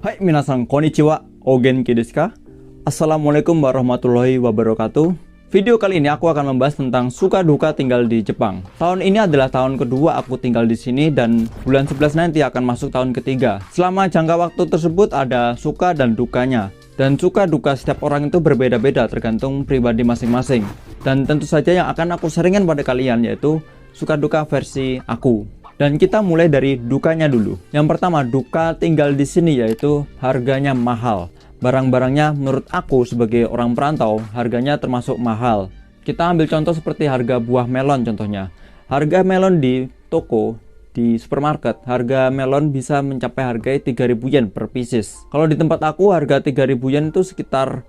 Hai minasan konnichiwa, o genki desu ka? Assalamualaikum warahmatullahi wabarakatuh. Video kali ini aku akan membahas tentang suka duka tinggal di Jepang. Tahun ini adalah tahun kedua aku tinggal di sini dan bulan 11 nanti akan masuk tahun ketiga. Selama jangka waktu tersebut ada suka dan dukanya. Dan suka duka setiap orang itu berbeda-beda tergantung pribadi masing-masing. Dan tentu saja yang akan aku sharingkan pada kalian yaitu suka duka versi aku. Dan kita mulai dari dukanya dulu. Yang pertama, duka tinggal di sini yaitu harganya mahal. Barang-barangnya menurut aku sebagai orang perantau, harganya termasuk mahal. Kita ambil contoh seperti harga buah melon contohnya. Harga melon di toko, di supermarket, harga melon bisa mencapai harga 3.000 yen per pieces. Kalau di tempat aku harga 3.000 yen itu sekitar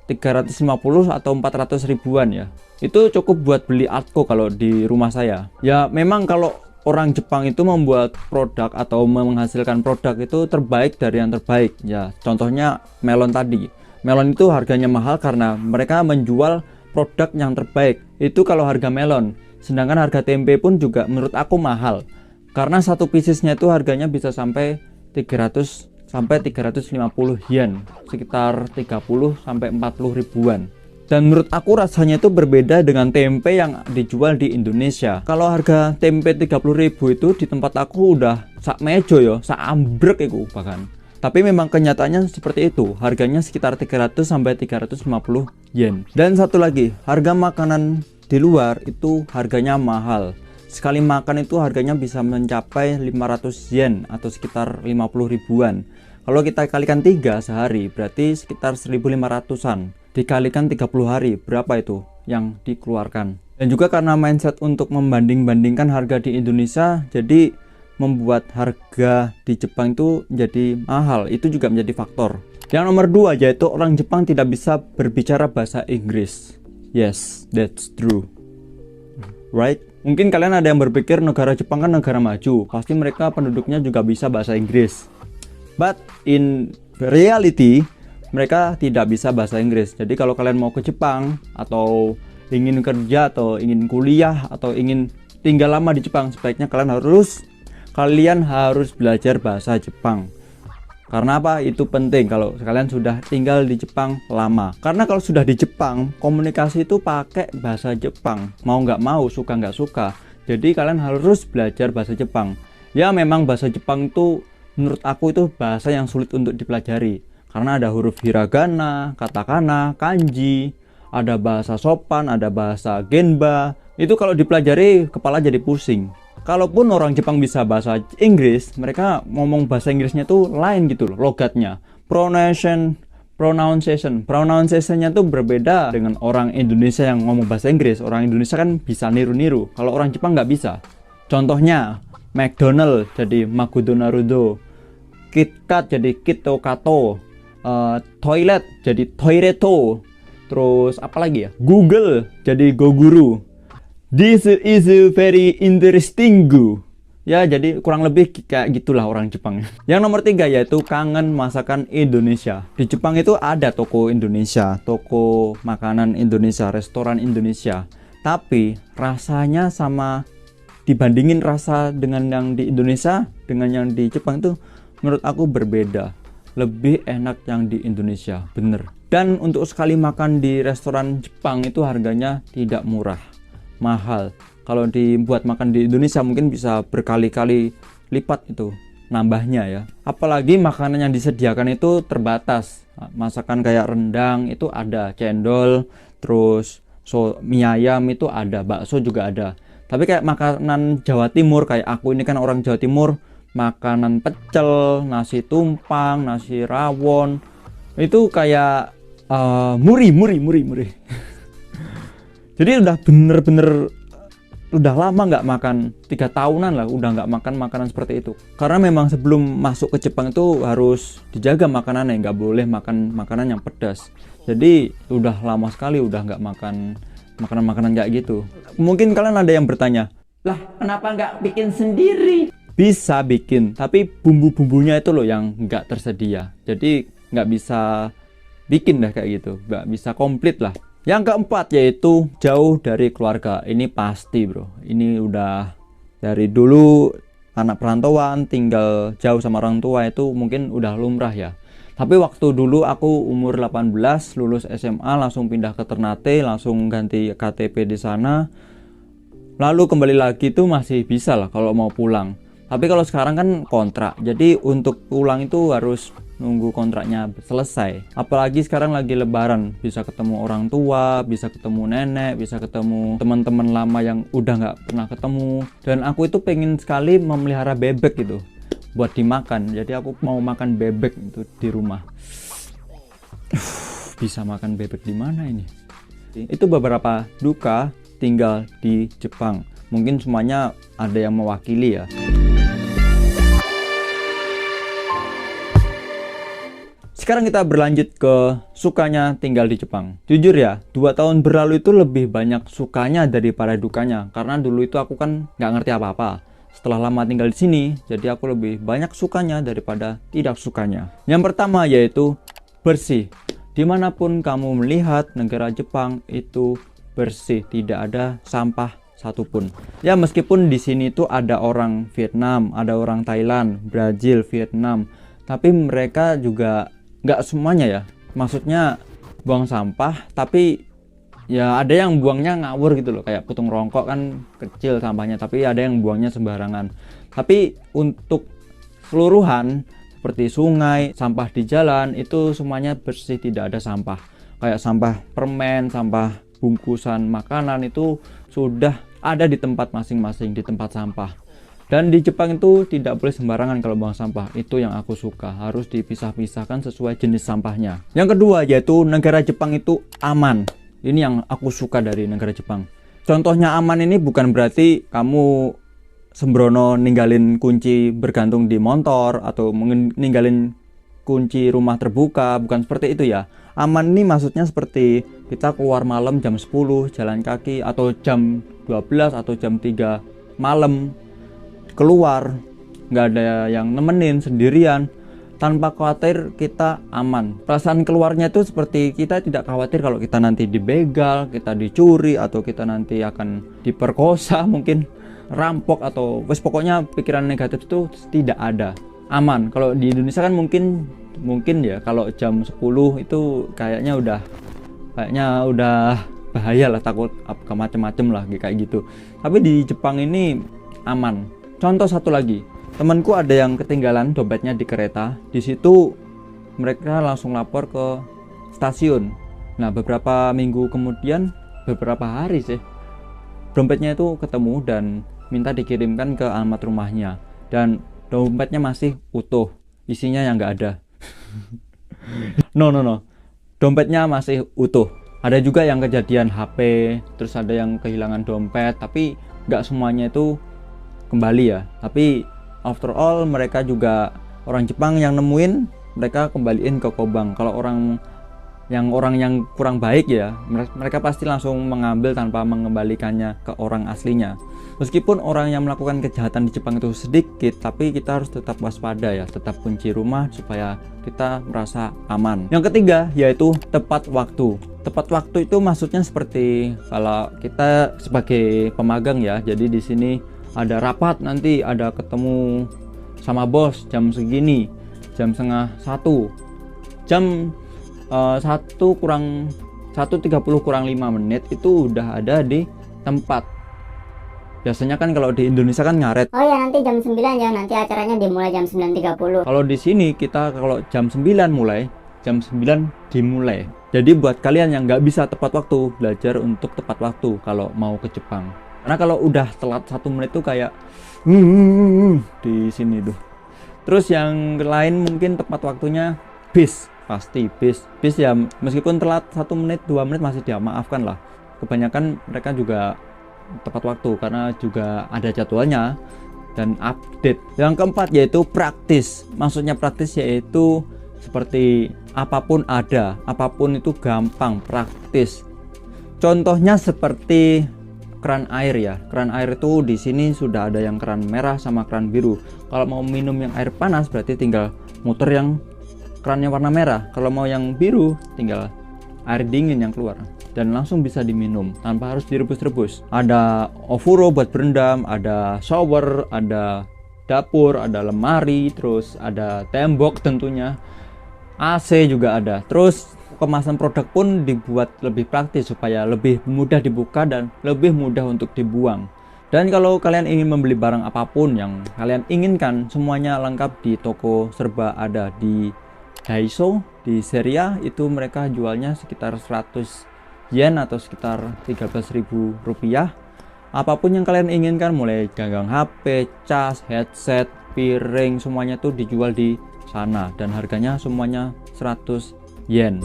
350 atau 400 ribuan ya. Itu cukup buat beli atko kalau di rumah saya. Ya memang kalau orang Jepang itu membuat produk atau menghasilkan produk itu terbaik dari yang terbaik ya. Contohnya melon tadi. Melon itu harganya mahal karena mereka menjual produk yang terbaik. Itu kalau harga melon. Sedangkan harga tempe pun juga menurut aku mahal. Karena satu piecesnya itu harganya bisa sampai 300 sampai 350 yen, sekitar 30 sampai 40 ribuan. Dan menurut aku rasanya itu berbeda dengan tempe yang dijual di Indonesia. Kalau harga tempe 30.000 itu di tempat aku udah sak mejo ya, sak ambrek itu bahkan. Tapi memang kenyataannya seperti itu. Harganya sekitar 300 sampai 350 yen. Dan satu lagi, harga makanan di luar itu harganya mahal. Sekali makan itu harganya bisa mencapai 500 yen atau sekitar 50 ribuan. Kalau kita kalikan 3 sehari berarti sekitar 1.500-an. Dikalikan 30 hari, berapa itu yang dikeluarkan? Dan juga karena mindset untuk membanding-bandingkan harga di Indonesia, jadi membuat harga di Jepang itu jadi mahal. Itu juga menjadi faktor. Yang nomor 2 yaitu orang Jepang tidak bisa berbicara bahasa Inggris. Yes, that's true. Right? Mungkin kalian ada yang berpikir negara Jepang kan negara maju, pasti mereka penduduknya juga bisa bahasa Inggris. But in reality, mereka tidak bisa bahasa Inggris. Jadi kalau kalian mau ke Jepang atau ingin kerja atau ingin kuliah atau ingin tinggal lama di Jepang, sebaiknya kalian harus belajar bahasa Jepang. Karena apa? Itu penting kalau kalian sudah tinggal di Jepang lama. Karena kalau sudah di Jepang, komunikasi itu pakai bahasa Jepang. Mau nggak mau, suka nggak suka. Jadi kalian harus belajar bahasa Jepang. Ya memang bahasa Jepang itu menurut aku itu bahasa yang sulit untuk dipelajari. Karena ada huruf hiragana, katakana, kanji, ada bahasa sopan, ada bahasa genba. Itu kalau dipelajari kepala jadi pusing. Kalaupun orang Jepang bisa bahasa Inggris, mereka ngomong bahasa Inggrisnya tuh lain gitu loh, logatnya. Pronunciation-nya tuh berbeda dengan orang Indonesia yang ngomong bahasa Inggris. Orang Indonesia kan bisa niru-niru, kalau orang Jepang nggak bisa. Contohnya, McDonald jadi Makudonarudo, KitKat jadi Kitokato, toilet jadi toileto, terus apa lagi ya, Google jadi Goguru. This is very interesting ya, jadi kurang lebih kayak gitulah orang Jepang. Yang nomor 3 yaitu kangen masakan Indonesia. Di Jepang itu ada toko Indonesia, toko makanan Indonesia, restoran Indonesia, tapi rasanya sama, dibandingin rasa dengan yang di Indonesia dengan yang di Jepang itu menurut aku berbeda. Lebih enak yang di Indonesia, bener. Dan untuk sekali makan di restoran Jepang itu harganya tidak murah, mahal. Kalau dibuat makan di Indonesia mungkin bisa berkali-kali lipat itu nambahnya ya. Apalagi makanan yang disediakan itu terbatas. Masakan kayak rendang itu ada, cendol, terus mie ayam itu ada, bakso juga ada. Tapi kayak makanan Jawa Timur, kayak aku ini kan orang Jawa Timur, makanan pecel, nasi tumpang, nasi rawon, itu kayak muri. Jadi udah bener-bener udah lama nggak makan, 3 tahunan lah udah nggak makan makanan seperti itu. Karena memang sebelum masuk ke Jepang itu harus dijaga makanannya, nggak boleh makan makanan yang pedas. Jadi udah lama sekali udah nggak makan makanan-makanan kayak gitu. Mungkin kalian ada yang bertanya, lah kenapa nggak bikin sendiri? Bisa bikin, tapi bumbu-bumbunya itu loh yang nggak tersedia. Jadi nggak bisa bikin dah kayak gitu, nggak bisa komplit lah. Yang keempat yaitu jauh dari keluarga. Ini pasti bro, ini udah Dari dulu anak perantauan tinggal jauh sama orang tua itu mungkin udah lumrah ya. Tapi waktu dulu aku umur 18 lulus SMA langsung pindah ke Ternate, langsung ganti KTP di sana. Lalu kembali lagi tuh masih bisa lah kalau mau pulang. Tapi kalau sekarang kan kontrak. Jadi untuk pulang itu harus nunggu kontraknya selesai. Apalagi sekarang lagi lebaran, bisa ketemu orang tua, bisa ketemu nenek, bisa ketemu teman-teman lama yang udah nggak pernah ketemu. Dan aku itu pengen sekali memelihara bebek gitu buat dimakan. Jadi aku mau makan bebek itu di rumah. Bisa makan bebek di mana ini? Itu beberapa duka tinggal di Jepang. Mungkin semuanya ada yang mewakili ya. Sekarang kita berlanjut ke sukanya tinggal di Jepang. Jujur ya, 2 tahun berlalu itu lebih banyak sukanya daripada dukanya. Karena dulu itu aku kan nggak ngerti apa-apa. Setelah lama tinggal di sini, jadi aku lebih banyak sukanya daripada tidak sukanya. Yang pertama yaitu bersih. Dimanapun kamu melihat negara Jepang itu bersih, tidak ada sampah satupun. Ya meskipun di sini tuh ada orang Vietnam, ada orang Thailand, Brazil, Vietnam, tapi mereka juga nggak semuanya ya. Maksudnya buang sampah, tapi ya ada yang buangnya ngawur gitu loh, kayak putung rokok kan kecil sampahnya, tapi ada yang buangnya sembarangan. Tapi untuk keseluruhan seperti sungai, sampah di jalan itu semuanya bersih, tidak ada sampah. Kayak sampah permen, sampah bungkusan makanan itu sudah ada di tempat masing-masing, di tempat sampah. Dan di Jepang itu tidak boleh sembarangan kalau buang sampah. Itu yang aku suka, harus dipisah-pisahkan sesuai jenis sampahnya. Yang kedua yaitu negara Jepang itu aman. Ini yang aku suka dari negara Jepang. Contohnya aman ini bukan berarti kamu sembrono ninggalin kunci bergantung di motor atau ninggalin kunci rumah terbuka, bukan seperti itu ya. Aman ini maksudnya seperti kita keluar malam jam 10 jalan kaki, atau jam 12 atau jam 3 malam keluar, nggak ada yang nemenin, sendirian, tanpa khawatir kita aman. Perasaan keluarnya itu seperti kita tidak khawatir kalau kita nanti dibegal, kita dicuri, atau kita nanti akan diperkosa, mungkin rampok, atau pokoknya pikiran negatif itu tidak ada. Aman. Kalau di Indonesia kan mungkin ya kalau jam 10 itu kayaknya udah bahaya lah, takut ke macem-macem lah kayak gitu. Tapi di Jepang ini aman. Contoh satu lagi, temanku ada yang ketinggalan dompetnya di kereta. Di situ mereka langsung lapor ke stasiun. Nah, beberapa minggu kemudian, beberapa hari sih, dompetnya itu ketemu dan minta dikirimkan ke alamat rumahnya. Dan dompetnya masih utuh, isinya yang nggak ada. No. Dompetnya masih utuh. Ada juga yang kejadian HP, terus ada yang kehilangan dompet, tapi nggak semuanya itu kembali ya. Tapi after all mereka juga orang Jepang yang nemuin, mereka kembaliin ke Kobang. Kalau orang yang kurang baik ya, mereka pasti langsung mengambil tanpa mengembalikannya ke orang aslinya. Meskipun orang yang melakukan kejahatan di Jepang itu sedikit, tapi kita harus tetap waspada ya, tetap kunci rumah supaya kita merasa aman. Yang ketiga yaitu tepat waktu. Tepat waktu itu maksudnya seperti kalau kita sebagai pemagang ya, jadi di sini ada rapat, nanti ada ketemu sama bos jam segini, jam setengah 1, jam 1:30 kurang 5 menit itu udah ada di tempat. Biasanya kan kalau di Indonesia kan ngaret. Oh ya, nanti jam 9 ya, nanti acaranya dimulai jam 9:30. Kalau di sini kita kalau jam 9 mulai, jam 9 dimulai. Jadi buat kalian yang nggak bisa tepat waktu, belajar untuk tepat waktu kalau mau ke Jepang. Karena kalau udah telat 1 menit tuh kayak di sini tuh. Terus yang lain mungkin tepat waktunya bis. Pasti bis ya, meskipun telat 1 menit 2 menit masih dimaafkan lah. Kebanyakan mereka juga tepat waktu karena juga ada jadwalnya dan update. Yang keempat yaitu praktis. Maksudnya praktis yaitu seperti apapun ada, apapun itu gampang, praktis. Contohnya seperti keran air ya. Keran air itu di sini sudah ada yang keran merah sama keran biru. Kalau mau minum yang air panas berarti tinggal muter yang kerannya warna merah. Kalau mau yang biru tinggal air dingin yang keluar. dan langsung bisa diminum tanpa harus direbus-rebus. Ada ofuro buat berendam, ada shower, ada dapur, ada lemari, terus ada tembok tentunya, AC juga ada. Terus kemasan produk pun dibuat lebih praktis supaya lebih mudah dibuka dan lebih mudah untuk dibuang. Dan kalau kalian ingin membeli barang apapun yang kalian inginkan, semuanya lengkap di toko serba ada. Di Daiso, di Seria itu mereka jualnya sekitar 100 yen atau sekitar 13.000 rupiah. Apapun yang kalian inginkan, mulai gagang HP, cas, headset, piring, semuanya tuh dijual di sana dan harganya semuanya 100 yen.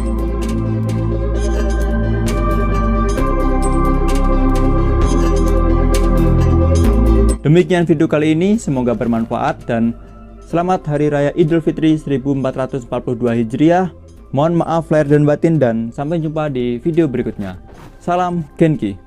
Demikian video kali ini, semoga bermanfaat dan selamat Hari Raya Idul Fitri 1442 Hijriah. Mohon maaf lahir dan batin dan sampai jumpa di video berikutnya. Salam Genki.